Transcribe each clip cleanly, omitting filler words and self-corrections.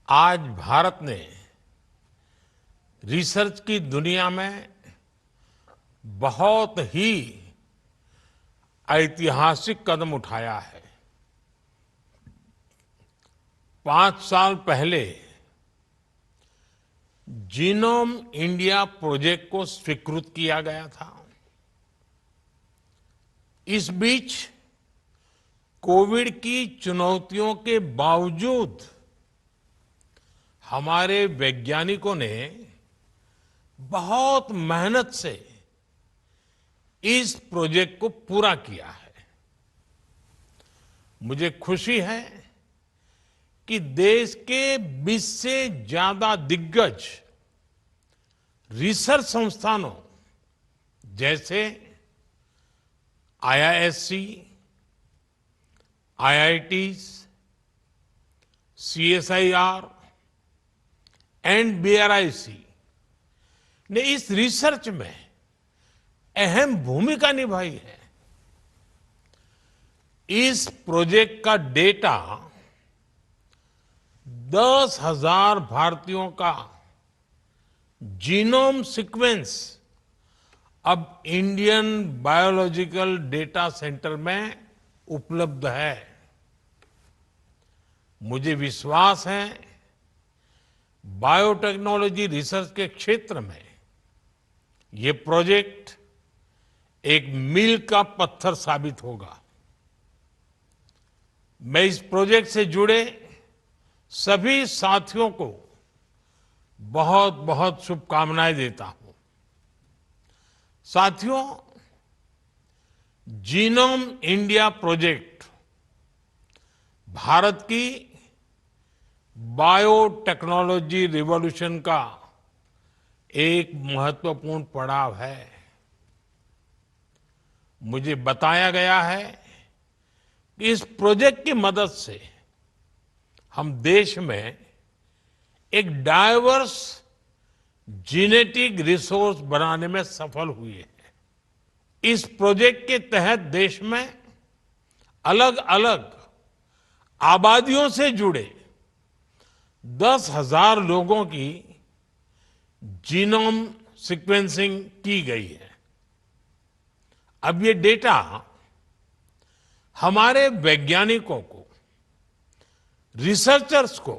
आज भारत ने रिसर्च की दुनिया में बहुत ही ऐतिहासिक कदम उठाया है। 5 साल पहले जीनोम इंडिया प्रोजेक्ट को स्वीकृत किया गया था। इस बीच कोविड की चुनौतियों के बावजूद हमारे वैज्ञानिकों ने बहुत मेहनत से इस प्रोजेक्ट को पूरा किया है। मुझे खुशी है कि देश के 20 से ज्यादा दिग्गज रिसर्च संस्थानों जैसे आईआईएससी, आईआईटीज, सीएसआईआर एंड बीआरआईसी ने इस रिसर्च में अहम भूमिका निभाई है। इस प्रोजेक्ट का डेटा 10,000 भारतीयों का जीनोम सीक्वेंस अब इंडियन बायोलॉजिकल डेटा सेंटर में उपलब्ध है। मुझे विश्वास है बायोटेक्नोलॉजी रिसर्च के क्षेत्र में ये प्रोजेक्ट एक मील का पत्थर साबित होगा। मैं इस प्रोजेक्ट से जुड़े सभी साथियों को बहुत बहुत शुभकामनाएं देता हूं। साथियों, जीनोम इंडिया प्रोजेक्ट भारत की बायोटेक्नोलॉजी रिवॉल्यूशन का एक महत्वपूर्ण पड़ाव है। मुझे बताया गया है कि इस प्रोजेक्ट की मदद से हम देश में एक डाइवर्स जेनेटिक रिसोर्स बनाने में सफल हुए हैं। इस प्रोजेक्ट के तहत देश में अलग अलग आबादियों से जुड़े 10,000 लोगों की जीनोम सीक्वेंसिंग की गई है। अब ये डेटा हमारे वैज्ञानिकों को, रिसर्चर्स को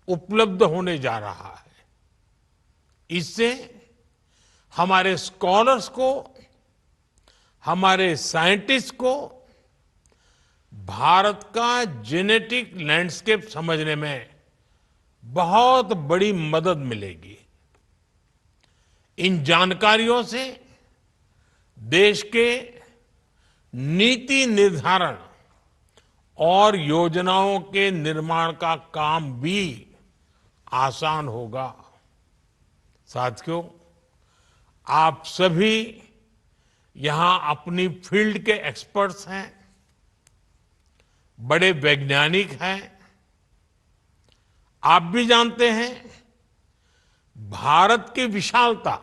उपलब्ध होने जा रहा है। इससे हमारे स्कॉलर्स को, हमारे साइंटिस्ट को भारत का जेनेटिक लैंडस्केप समझने में बहुत बड़ी मदद मिलेगी। इन जानकारियों से देश के नीति निर्धारण और योजनाओं के निर्माण का काम भी आसान होगा। साथियों, आप सभी यहां अपनी फील्ड के एक्सपर्ट्स हैं, बड़े वैज्ञानिक हैं। आप भी जानते हैं भारत की विशालता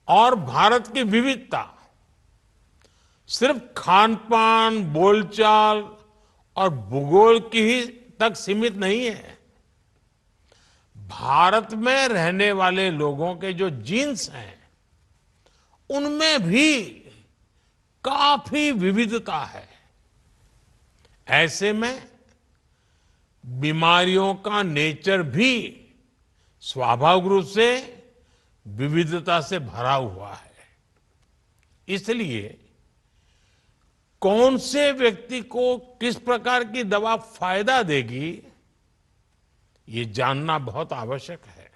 और भारत की विविधता सिर्फ खान पान, बोलचाल और भूगोल की ही तक सीमित नहीं है। भारत में रहने वाले लोगों के जो जीन्स हैं उनमें भी काफी विविधता है। ऐसे में बीमारियों का नेचर भी स्वाभाविक रूप से विविधता से भरा हुआ है। इसलिए कौन से व्यक्ति को किस प्रकार की दवा फायदा देगी, ये जानना बहुत आवश्यक है।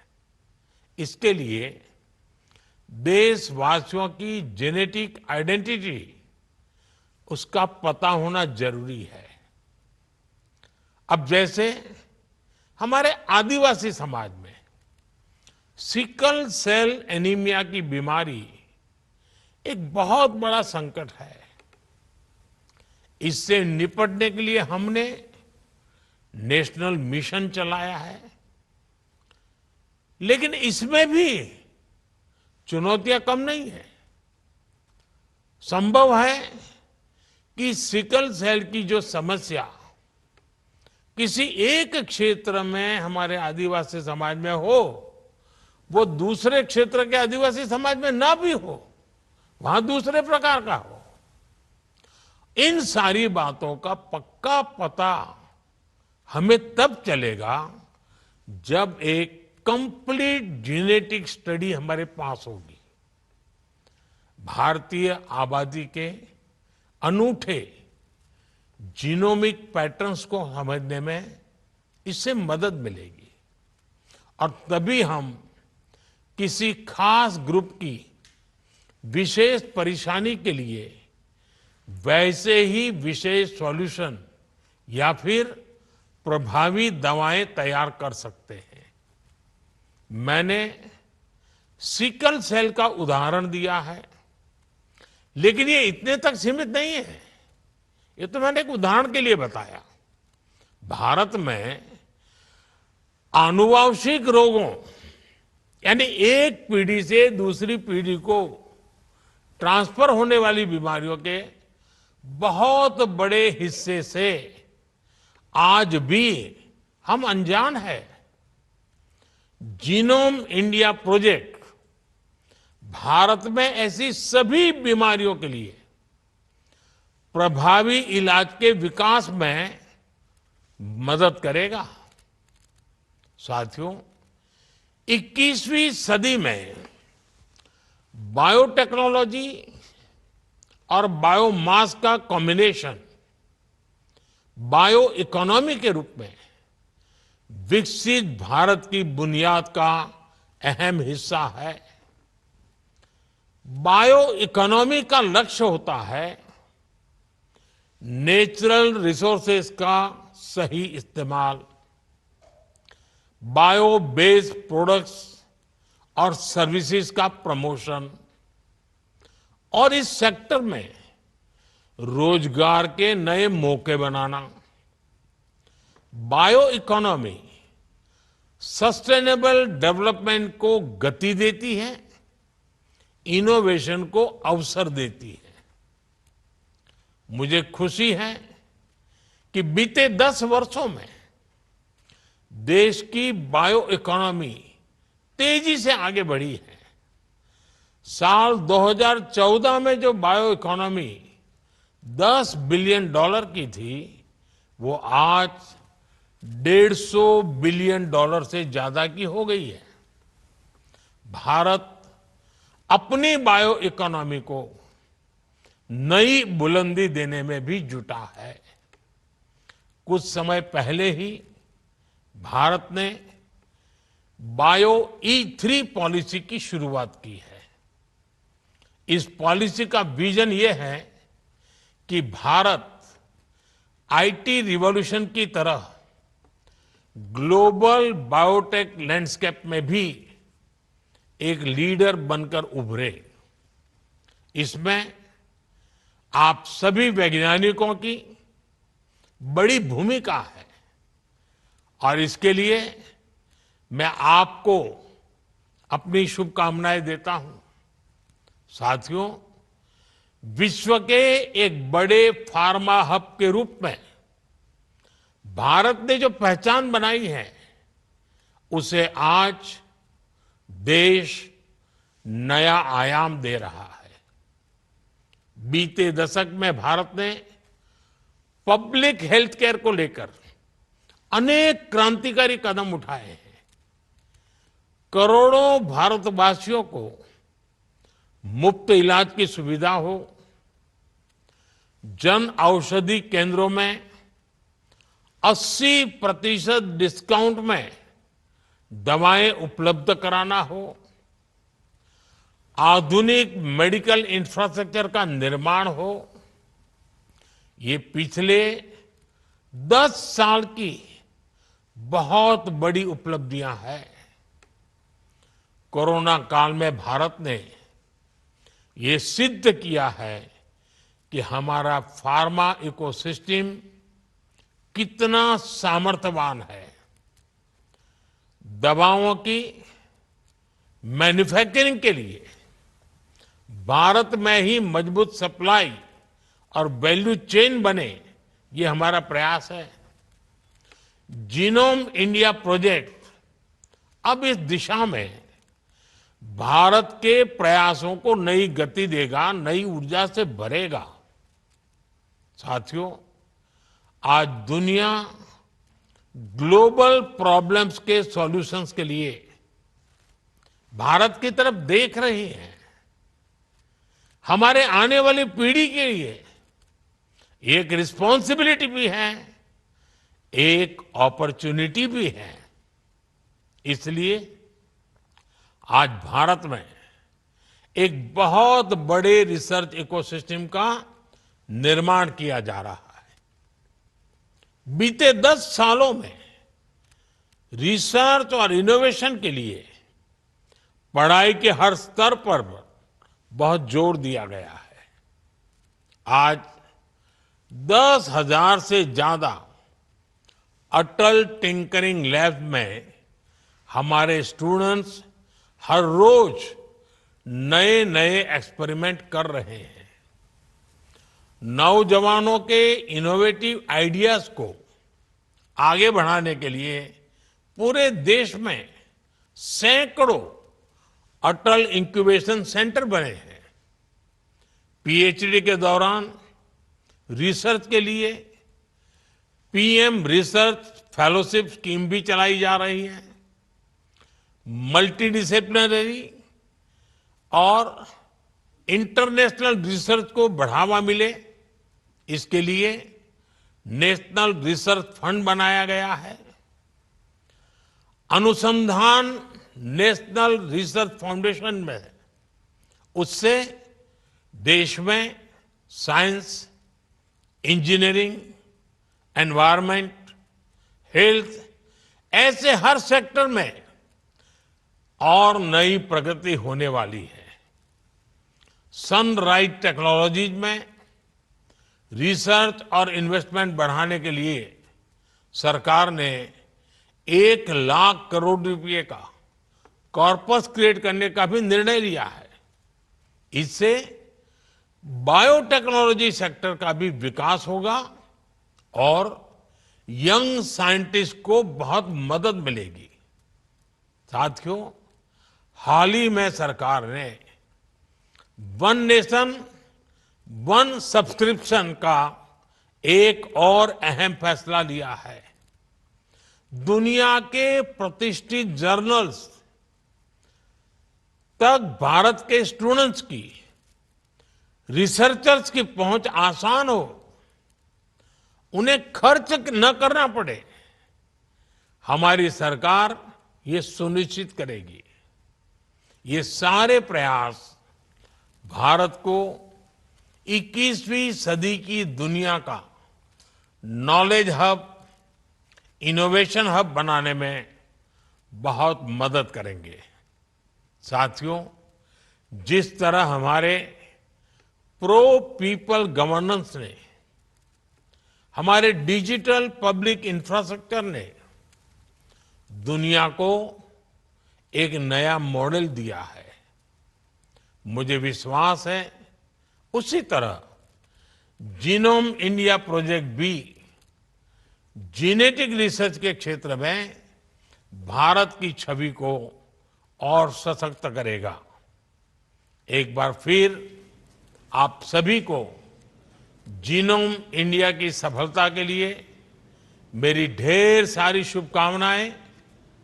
इसके लिए देशवासियों की जेनेटिक आइडेंटिटी, उसका पता होना जरूरी है। अब जैसे हमारे आदिवासी समाज में सिकल सेल एनीमिया की बीमारी एक बहुत बड़ा संकट है। इससे निपटने के लिए हमने नेशनल मिशन चलाया है, लेकिन इसमें भी चुनौतियां कम नहीं है। संभव है कि सिकल सेल की जो समस्या किसी एक क्षेत्र में हमारे आदिवासी समाज में हो, वो दूसरे क्षेत्र के आदिवासी समाज में ना भी हो, वहां दूसरे प्रकार का हो। इन सारी बातों का पक्का पता हमें तब चलेगा जब एक कंप्लीट जेनेटिक स्टडी हमारे पास होगी। भारतीय आबादी के अनूठे जीनोमिक पैटर्न्स को समझने में इससे मदद मिलेगी और तभी हम किसी खास ग्रुप की विशेष परेशानी के लिए वैसे ही विशेष सॉल्यूशन या फिर प्रभावी दवाएं तैयार कर सकते हैं। मैंने सिकल सेल का उदाहरण दिया है, लेकिन ये इतने तक सीमित नहीं है। ये तो मैंने एक उदाहरण के लिए बताया। भारत में आनुवंशिक रोगों यानी एक पीढ़ी से दूसरी पीढ़ी को ट्रांसफर होने वाली बीमारियों के बहुत बड़े हिस्से से आज भी हम अनजान है। जीनोम इंडिया प्रोजेक्ट भारत में ऐसी सभी बीमारियों के लिए प्रभावी इलाज के विकास में मदद करेगा। साथियों, 21वीं सदी में बायोटेक्नोलॉजी और बायोमास का कॉम्बिनेशन बायो इकोनॉमी के रूप में विकसित भारत की बुनियाद का अहम हिस्सा है। बायो इकोनॉमी का लक्ष्य होता है नेचुरल रिसोर्सेस का सही इस्तेमाल, बायो बेस्ड प्रोडक्ट्स और सर्विसेज का प्रमोशन और इस सेक्टर में रोजगार के नए मौके बनाना। बायो इकोनॉमी सस्टेनेबल डेवलपमेंट को गति देती है, इनोवेशन को अवसर देती है। मुझे खुशी है कि बीते 10 वर्षों में देश की बायो इकोनॉमी तेजी से आगे बढ़ी है। साल 2014 में जो बायो इकोनॉमी $10 बिलियन की थी, वो आज $150 बिलियन से ज्यादा की हो गई है। भारत अपनी बायो इकोनॉमी को नई बुलंदी देने में भी जुटा है। कुछ समय पहले ही भारत ने बायो E3 पॉलिसी की शुरुआत की है। इस पॉलिसी का विजन ये है कि भारत आईटी रिवॉल्यूशन की तरह ग्लोबल बायोटेक लैंडस्केप में भी एक लीडर बनकर उभरे। इसमें आप सभी वैज्ञानिकों की बड़ी भूमिका है और इसके लिए मैं आपको अपनी शुभकामनाएं देता हूं। साथियों, विश्व के एक बड़े फार्मा हब के रूप में भारत ने जो पहचान बनाई है, उसे आज देश नया आयाम दे रहा है। बीते दशक में भारत ने पब्लिक हेल्थ केयर को लेकर अनेक क्रांतिकारी कदम उठाए हैं। करोड़ों भारतवासियों को मुफ्त इलाज की सुविधा हो, जन औषधि केंद्रों में 80% डिस्काउंट में दवाएं उपलब्ध कराना हो, आधुनिक मेडिकल इंफ्रास्ट्रक्चर का निर्माण हो, ये पिछले 10 साल की बहुत बड़ी उपलब्धियां हैं। कोरोना काल में भारत ने ये सिद्ध किया है कि हमारा फार्मा इकोसिस्टम कितना सामर्थ्यवान है। दवाओं की मैन्युफैक्चरिंग के लिए भारत में ही मजबूत सप्लाई और वैल्यू चेन बने, ये हमारा प्रयास है। जीनोम इंडिया प्रोजेक्ट अब इस दिशा में भारत के प्रयासों को नई गति देगा, नई ऊर्जा से भरेगा। साथियों, आज दुनिया ग्लोबल प्रॉब्लम्स के सॉल्यूशंस के लिए भारत की तरफ देख रही है। हमारे आने वाली पीढ़ी के लिए एक रिस्पॉन्सिबिलिटी भी है, एक अपॉर्चुनिटी भी है। इसलिए आज भारत में एक बहुत बड़े रिसर्च इकोसिस्टम का निर्माण किया जा रहा है। बीते 10 सालों में रिसर्च और इनोवेशन के लिए पढ़ाई के हर स्तर पर बहुत जोर दिया गया है। आज 10,000 से ज्यादा अटल टिंकरिंग लैब में हमारे स्टूडेंट्स हर रोज नए नए एक्सपेरिमेंट कर रहे हैं। नौजवानों के इनोवेटिव आइडियाज को आगे बढ़ाने के लिए पूरे देश में सैकड़ों अटल इंक्यूबेशन सेंटर बने हैं। पीएचडी के दौरान रिसर्च के लिए पीएम रिसर्च फेलोशिप स्कीम भी चलाई जा रही है। मल्टी डिसिप्लिनरी और इंटरनेशनल रिसर्च को बढ़ावा मिले, इसके लिए नेशनल रिसर्च फंड बनाया गया है। अनुसंधान नेशनल रिसर्च फाउंडेशन में, उससे देश में साइंस, इंजीनियरिंग, एनवायरनमेंट, हेल्थ ऐसे हर सेक्टर में और नई प्रगति होने वाली है। सनराइज टेक्नोलॉजीज में रिसर्च और इन्वेस्टमेंट बढ़ाने के लिए सरकार ने 1 लाख करोड़ रुपए का कॉर्पस क्रिएट करने का भी निर्णय लिया है। इससे बायोटेक्नोलॉजी सेक्टर का भी विकास होगा और यंग साइंटिस्ट को बहुत मदद मिलेगी। साथियों, हाल ही में सरकार ने वन नेशन वन सब्सक्रिप्शन का एक और अहम फैसला लिया है। दुनिया के प्रतिष्ठित जर्नल्स तक भारत के स्टूडेंट्स की, रिसर्चर्स की पहुंच आसान हो, उन्हें खर्च न करना पड़े, हमारी सरकार ये सुनिश्चित करेगी। ये सारे प्रयास भारत को 21वीं सदी की दुनिया का नॉलेज हब, इनोवेशन हब बनाने में बहुत मदद करेंगे। साथियों, जिस तरह हमारे प्रो पीपल गवर्नेंस ने, हमारे डिजिटल पब्लिक इंफ्रास्ट्रक्चर ने दुनिया को एक नया मॉडल दिया है, मुझे विश्वास है उसी तरह जीनोम इंडिया प्रोजेक्ट भी जेनेटिक रिसर्च के क्षेत्र में भारत की छवि को और सशक्त करेगा। एक बार फिर आप सभी को जीनोम इंडिया की सफलता के लिए मेरी ढेर सारी शुभकामनाएं।